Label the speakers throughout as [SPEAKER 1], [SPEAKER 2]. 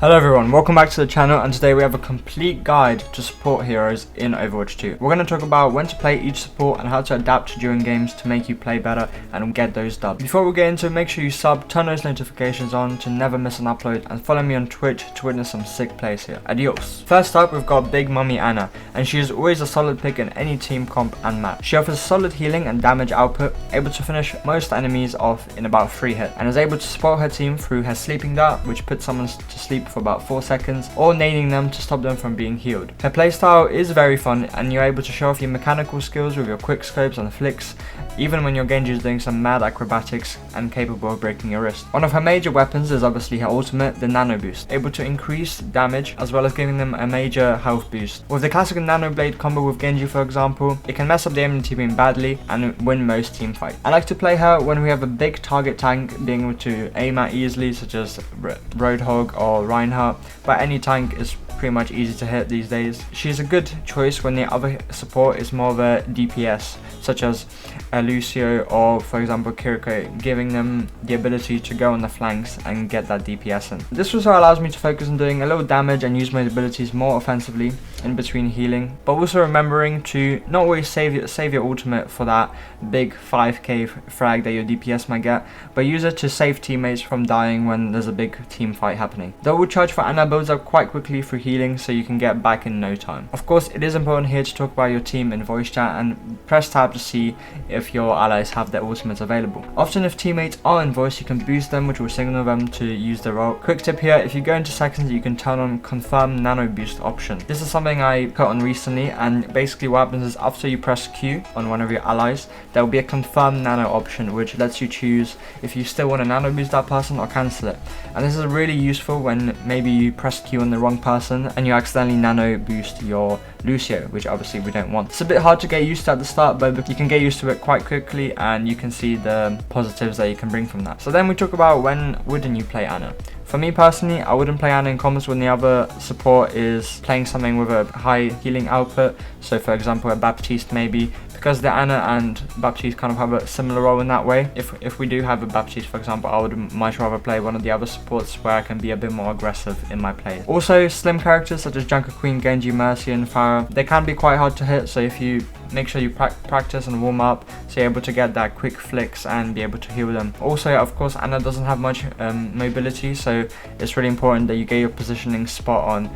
[SPEAKER 1] Hello everyone, welcome back to the channel, and today we have a complete guide to support heroes in Overwatch 2. We're going to talk about when to play each support and how to adapt during games to make you play better and get those dubs. Before we get into it, make sure you sub, turn those notifications on to never miss an upload, and follow me on Twitch to witness some sick plays here. Adios. First up, we've got Big Mummy Ana, and she is always a solid pick in any team comp and match. She offers solid healing and damage output, able to finish most enemies off in about 3 hits, and is able to support her team through her sleeping dart, which puts someone to sleep for about 4 seconds, or nading them to stop them from being healed. Her playstyle is very fun, and you're able to show off your mechanical skills with your quick scopes and flicks, even when your Genji is doing some mad acrobatics and capable of breaking your wrist. One of her major weapons is obviously her ultimate, the Nano Boost, able to increase damage as well as giving them a major health boost. With the classic Nano Blade combo with Genji, for example, it can mess up the enemy team badly and win most team fights. I like to play her when we have a big target tank being able to aim at easily, such as Roadhog or Reinhardt, but any tank is pretty much easy to hit these days. She's a good choice when the other support is more of a DPS, such as Lucio or, for example, Kiriko, giving them the ability to go on the flanks and get that DPS in. This also allows me to focus on doing a little damage and use my abilities more offensively in between healing, but also remembering to not always save your ultimate for that big 5k frag that your DPS might get, but use it to save teammates from dying when there's a big team fight happening. Double charge for Ana builds up quite quickly through healing, so you can get back in no time. Of course, it is important here to talk about your team in voice chat and press tab to see if your allies have their ultimates available. Often if teammates are in voice, you can boost them, which will signal them to use their ult. Quick tip here, if you go into settings, you can turn on confirm nano boost option. This is something I put on recently, and basically what happens is after you press Q on one of your allies, there will be a confirm nano option, which lets you choose if you still want to nano boost that person or cancel it. And this is really useful when maybe you press Q on the wrong person and you accidentally nano boost your Lucio, which obviously we don't want. It's a bit hard to get used to at the start, but you can get used to it quite quickly, and you can see the positives that you can bring from that. So then we talk about when wouldn't you play Ana. For me personally, I wouldn't play Ana in combos when the other support is playing something with a high healing output. So for example, a Baptiste maybe, because the Ana and Baptiste kind of have a similar role in that way. If we do have a Baptiste, for example, I would much rather play one of the other supports where I can be a bit more aggressive in my play. Also, slim characters such as Junker Queen, Genji, Mercy and Pharah, they can be quite hard to hit, so if you make sure you practice and warm up so you're able to get that quick flicks and be able to heal them. Also, of course, Ana doesn't have much mobility, so it's really important that you get your positioning spot on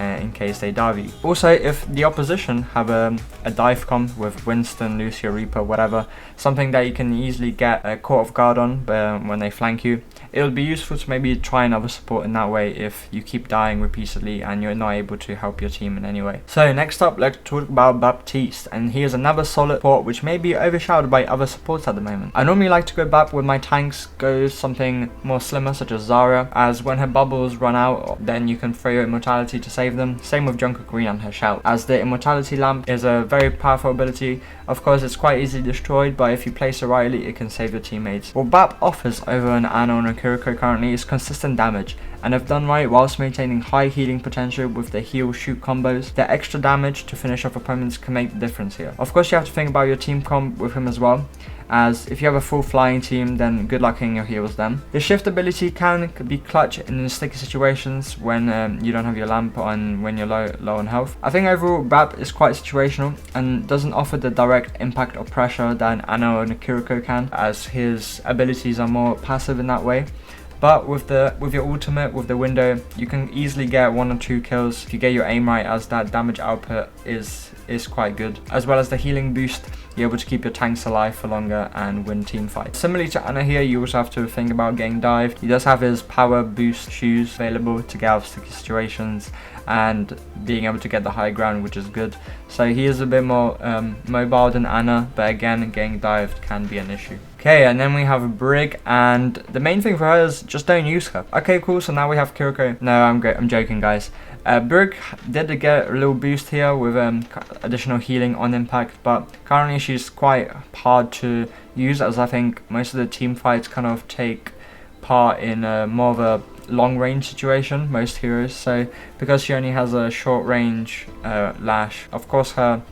[SPEAKER 1] in case they dive you. Also, if the opposition have a dive comp with Winston, Lucio, Reaper, whatever, something that you can easily get caught off guard on when they flank you, it would be useful to maybe try another support in that way if you keep dying repeatedly and you're not able to help your team in any way. So next up, let's talk about Baptiste, and he is another solid support which may be overshadowed by other supports at the moment. I normally like to go Bap with my tanks, go something more slimmer such as Zarya, as when her bubbles run out, then you can throw your immortality to save them. Same with Junker Queen and her shout, as the immortality lamp is a very powerful ability. Of course, it's quite easily destroyed, but if you place it rightly, it can save your teammates. What Bap offers over an Ana and a Kiriko currently is consistent damage, and if done right, whilst maintaining high healing potential with the heal shoot combos, the extra damage to finish off opponents can make the difference here. Of course, you have to think about your team comp with him as well, as if you have a full flying team, then good luck hitting your heals then. The shift ability can be clutch in sticky situations when you don't have your lamp on, when you're low on health. I think overall Bap is quite situational and doesn't offer the direct impact or pressure that an Ana or a Kiriko can, as his abilities are more passive in that way. But with your ultimate, with the window, you can easily get 1 or 2 kills if you get your aim right, as that damage output is quite good. As well as the healing boost, you're able to keep your tanks alive for longer and win team fights. Similarly to Ana here, you also have to think about getting dived. He does have his power boost shoes available to get out of sticky situations and being able to get the high ground, which is good. So he is a bit more mobile than Ana, but again, getting dived can be an issue. Okay, and then we have Brig, and the main thing for her is just don't use her. Okay, cool, so now we have Kiriko. No, I'm joking, guys. Brig did get a little boost here with additional healing on impact, but currently she's quite hard to use, as I think most of the team fights kind of take part in more of a long range situation, most heroes. So because she only has a short range lash, of course her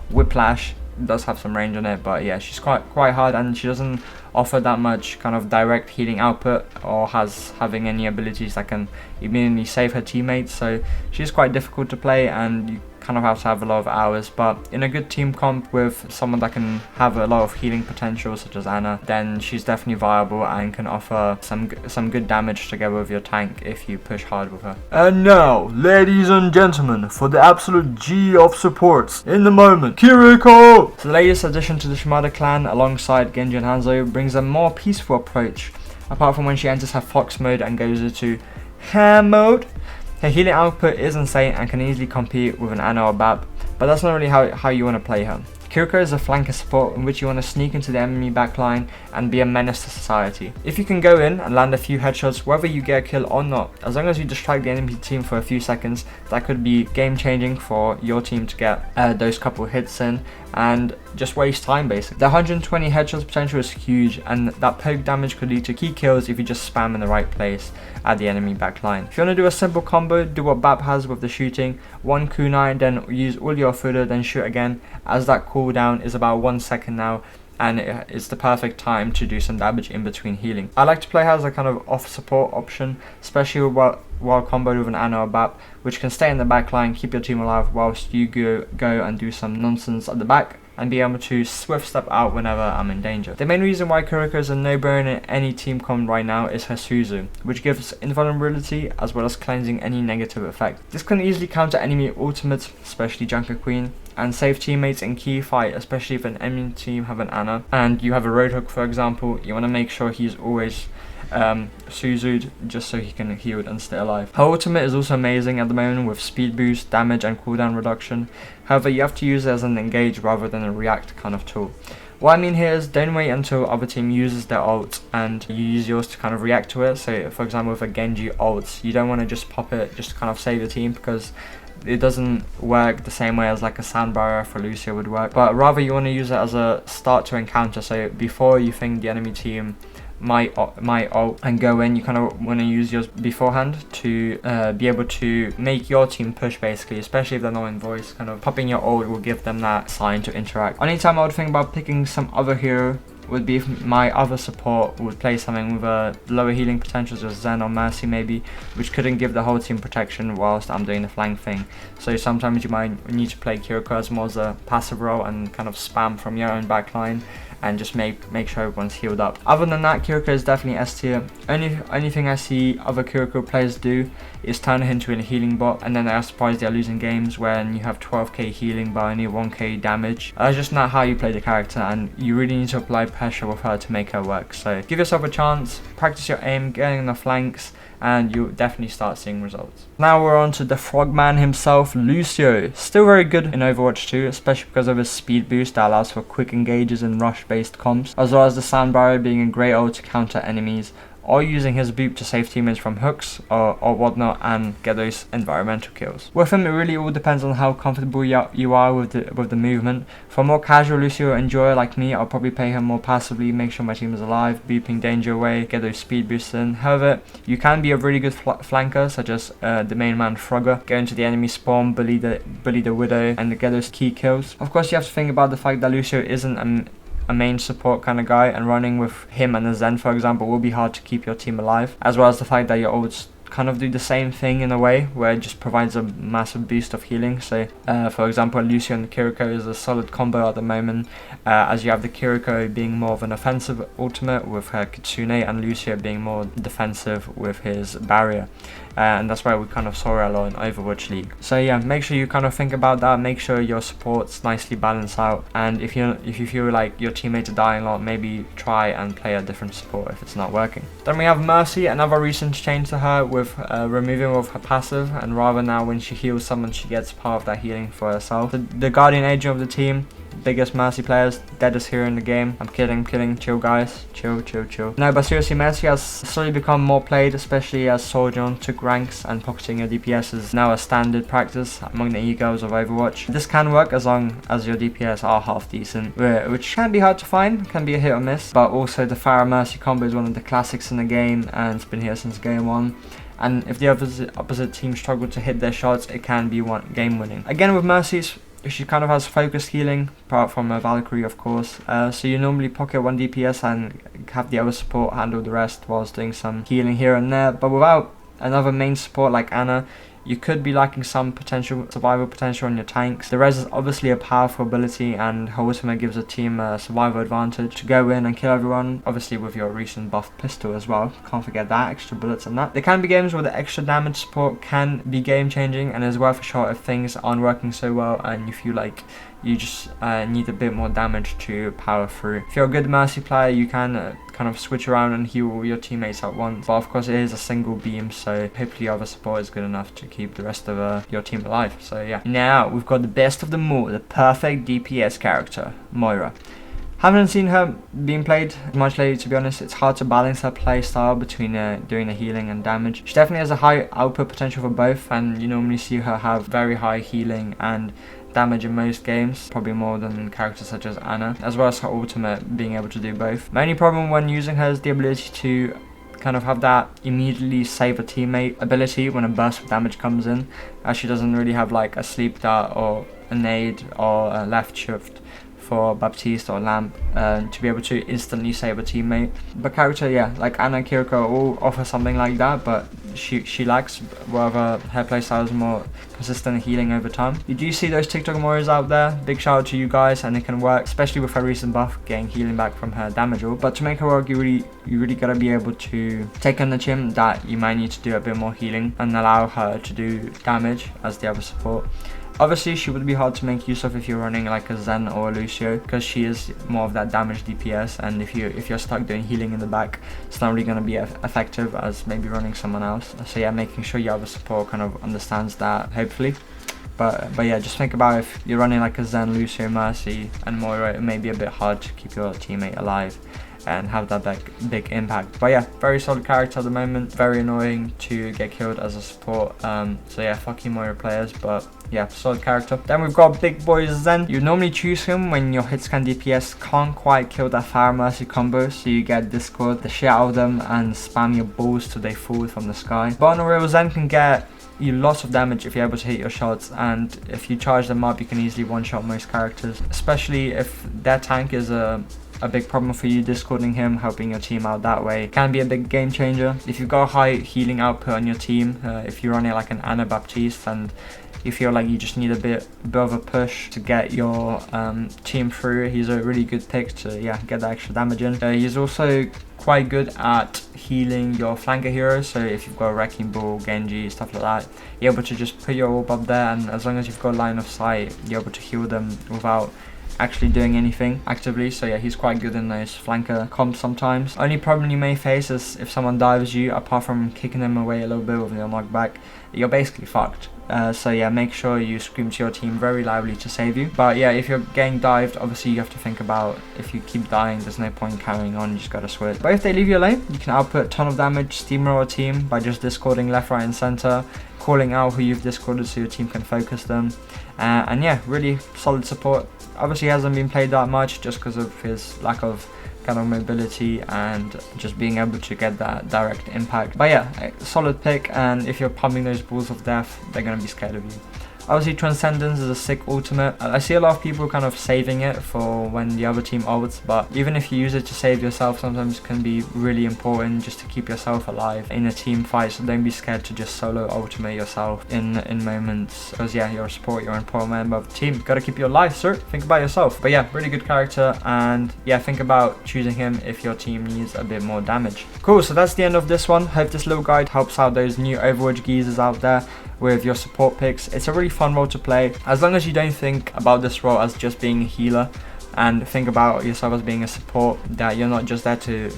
[SPEAKER 1] whiplash does have some range on it, but yeah, she's quite hard, and she doesn't offer that much kind of direct healing output or having any abilities that can immediately save her teammates. So she's quite difficult to play, and you kind of have to have a lot of hours. But in a good team comp with someone that can have a lot of healing potential, such as Anna, then she's definitely viable and can offer some good damage together with your tank if you push hard with her. And now, ladies and gentlemen, for the absolute G of supports in the moment, Kiriko! So the latest addition to the Shimada clan alongside Genji and Hanzo brings a more peaceful approach, apart from when she enters her Fox mode and goes into Ham mode. Her healing output is insane and can easily compete with an Ana or Bap, but that's not really how you want to play her. Kiriko is a flanker support in which you want to sneak into the enemy backline and be a menace to society. If you can go in and land a few headshots, whether you get a kill or not, as long as you distract the enemy team for a few seconds, that could be game changing for your team to get those couple hits in and just waste time basically. The 120 headshots potential is huge, and that poke damage could lead to key kills if you just spam in the right place at the enemy backline. If you want to do a simple combo, do what Bap has with the shooting, 1 kunai, then use all your fooder, then shoot again, as that cooldown is about 1 second now, and it's the perfect time to do some damage in between healing. I like to play her as a kind of off support option, especially while comboed with an Ana or Bap, which can stay in the back line, keep your team alive whilst you go and do some nonsense at the back, and be able to swift step out whenever I'm in danger. The main reason why Kiriko is a no-brainer in any team comp right now is her Suzu, which gives invulnerability as well as cleansing any negative effect. This can easily counter enemy ultimates, especially Junker Queen, and save teammates in key fight, especially if an enemy team have an Ana and you have a Roadhog, for example. You want to make sure he's always Suzu'd just so he can heal and stay alive. Her ultimate is also amazing at the moment with speed boost, damage and cooldown reduction. However, you have to use it as an engage rather than a react kind of tool. What I mean here is don't wait until other team uses their ult and you use yours to kind of react to it. So for example, with a Genji ult, you don't want to just pop it just to kind of save the team, because it doesn't work the same way as like a sand barrier for Lucio would work, but rather you want to use it as a start to encounter. So before you think the enemy team might ult and go in, you kind of want to use yours beforehand to be able to make your team push basically, especially if they're not in voice. Kind of popping your ult will give them that sign to interact. Only time I would think about picking some other hero would be if my other support would play something with a lower healing potential, such as Zen or Mercy maybe, which couldn't give the whole team protection whilst I'm doing the flank thing. So sometimes you might need to play Kiriko as more as a passive role and kind of spam from your own backline and just make sure everyone's healed up. Other than that, Kiriko is definitely S tier. Only thing I see other Kiriko players do is turn her into a healing bot, and then they are surprised they are losing games when you have 12k healing by only 1k damage. That's just not how you play the character, and you really need to apply pressure with her to make her work. So give yourself a chance, practice your aim, getting on the flanks, and you'll definitely start seeing results. Now we're on to the frogman himself, Lucio. Still very good in Overwatch 2, especially because of his speed boost that allows for quick engages and rush based comps, as well as the sand barrier being a great ult to counter enemies, or using his boop to save teammates from hooks or whatnot and get those environmental kills. With him, it really all depends on how comfortable you are with the movement. For a more casual Lucio enjoyer like me, I'll probably play him more passively, make sure my team is alive, booping danger away, get those speed boosts in. However, you can be a really good flanker, such as the main man Frogger, go into the enemy spawn, bully the Widow, and get those key kills. Of course, you have to think about the fact that Lucio isn't a main support kind of guy, and running with him and the Zen, for example, will be hard to keep your team alive, as well as the fact that your ults kind of do the same thing in a way where it just provides a massive boost of healing. So for example, Lucio and Kiriko is a solid combo at the moment, as you have the Kiriko being more of an offensive ultimate with her Kitsune, and Lucio being more defensive with his barrier. And that's why we kind of saw it a lot in Overwatch League. So yeah, make sure you kind of think about that, make sure your supports nicely balance out, and if you feel like your teammates are dying a lot, maybe try and play a different support if it's not working. Then we have Mercy, another recent change to her with removing of her passive, and rather now when she heals someone, she gets part of that healing for herself. The guardian agent of the team, biggest Mercy players, deadest hero in the game. I'm kidding, chill guys, chill. No, but seriously, Mercy has slowly become more played, especially as Sojourn took ranks, and pocketing your DPS is now a standard practice among the e-girls of Overwatch. This can work as long as your DPS are half decent, which can be hard to find, can be a hit or miss, but also the Pharah Mercy combo is one of the classics in the game, and it's been here since game 1. And if the opposite team struggle to hit their shots, it can be game winning. Again with Mercy's, she kind of has focused healing, apart from Valkyrie of course. So you normally pocket 1 DPS and have the other support handle the rest whilst doing some healing here and there. But without another main support like Ana, you could be lacking some survival potential on your tanks. The res is obviously a powerful ability, and her ultimate gives a team a survival advantage to go in and kill everyone, obviously with your recent buff pistol as well. Can't forget that, extra bullets and that. There can be games where the extra damage support can be game changing and is worth a shot if things aren't working so well and you feel like you just need a bit more damage to power through. If you're a good Mercy player, you can kind of switch around and heal all your teammates at once, but of course it is a single beam, so hopefully other support is good enough to keep the rest of your team alive. So yeah, now we've got the best of them all, the perfect DPS character, Moira. Haven't seen her being played much lately, to be honest. It's hard to balance her play style between doing the healing and damage. She definitely has a high output potential for both, and you normally see her have very high healing and damage in most games, probably more than characters such as Ana, as well as her ultimate being able to do both. My only problem when using her is the ability to kind of have that immediately save a teammate ability when a burst of damage comes in, as she doesn't really have like a sleep dart or a nade or a left shift for Baptiste or Lamp to be able to instantly save a teammate. But character, yeah, like Ana and Kiriko all offer something like that, but she lacks, whether her playstyle is more consistent healing over time. You do see those TikTok Moiras out there, big shout out to you guys, and it can work, especially with her recent buff, getting healing back from her damage ult. But to make her work, you really gotta be able to take on the chin that you might need to do a bit more healing and allow her to do damage as the other support. Obviously, she would be hard to make use of if you're running like a Zen or a Lucio, because she is more of that damage DPS, and if you're stuck doing healing in the back, it's not really going to be effective as maybe running someone else. So yeah, making sure your other support kind of understands that, hopefully. But yeah, just think about if you're running like a Zen, Lucio, Mercy and Moira, it may be a bit hard to keep your teammate alive and have that big impact. But yeah, very solid character at the moment, very annoying to get killed as a support. So yeah, fuck you Moira players, but yeah, solid character. Then we've got big boy Zen. You normally choose him when your hitscan DPS can't quite kill that fire mercy combo, so you get Discord the shit out of them and spam your balls till they fall from the sky. But on a real, Zen can get you lots of damage if you're able to hit your shots, and if you charge them up, you can easily one-shot most characters, especially if their tank is a big problem for you. Discording him, helping your team out that way, can be a big game changer. If you've got a high healing output on your team, if you're running like an Ana Baptiste and you feel like you just need a bit of a push to get your team through, he's a really good pick to get that extra damage in. He's also quite good at healing your flanker heroes, so if you've got a Wrecking Ball, Genji, stuff like that, you're able to just put your orb up there, and as long as you've got line of sight, you're able to heal them without actually doing anything actively. So yeah, he's quite good in those flanker comps sometimes. Only problem you may face is if someone dives you, apart from kicking them away a little bit with your knockback, you're basically fucked. So yeah, make sure you scream to your team very loudly to save you. But yeah, if you're getting dived, obviously you have to think about, if you keep dying, there's no point carrying on, you just gotta switch. But if they leave you alone, you can output a ton of damage, steamroll a team by just discording left, right and center, calling out who you've discorded so your team can focus them. And yeah, really solid support. Obviously he hasn't been played that much just because of his lack of kind of mobility and just being able to get that direct impact. But yeah, solid pick, and if you're pumping those balls of death, they're going to be scared of you. Obviously Transcendence is a sick ultimate. I see a lot of people kind of saving it for when the other team ults, but even if you use it to save yourself, sometimes it can be really important just to keep yourself alive in a team fight. So don't be scared to just solo ultimate yourself in moments, because yeah, you're a support, you're an important member of the team, gotta keep your life, sir. Think about yourself. But yeah, really good character, and yeah, think about choosing him if your team needs a bit more damage. Cool, so that's the end of this one. Hope this little guide helps out those new Overwatch geezers out there with your support picks. It's a really fun role to play, as long as you don't think about this role as just being a healer and think about yourself as being a support, that you're not just there to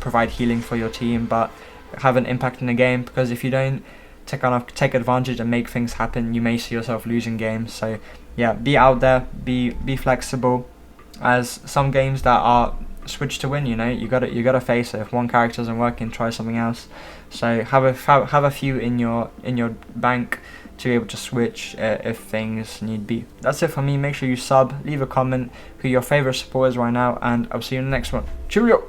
[SPEAKER 1] provide healing for your team but have an impact in the game, because if you don't take advantage and make things happen, you may see yourself losing games. So yeah, be out there, be flexible, as some games that are switch to win, you know, you gotta face it. If one character isn't working, try something else. So have a few in your bank to be able to switch if things need be. That's it for me. Make sure you sub, leave a comment who your favorite support is right now, and I'll see you in the next one. Cheerio.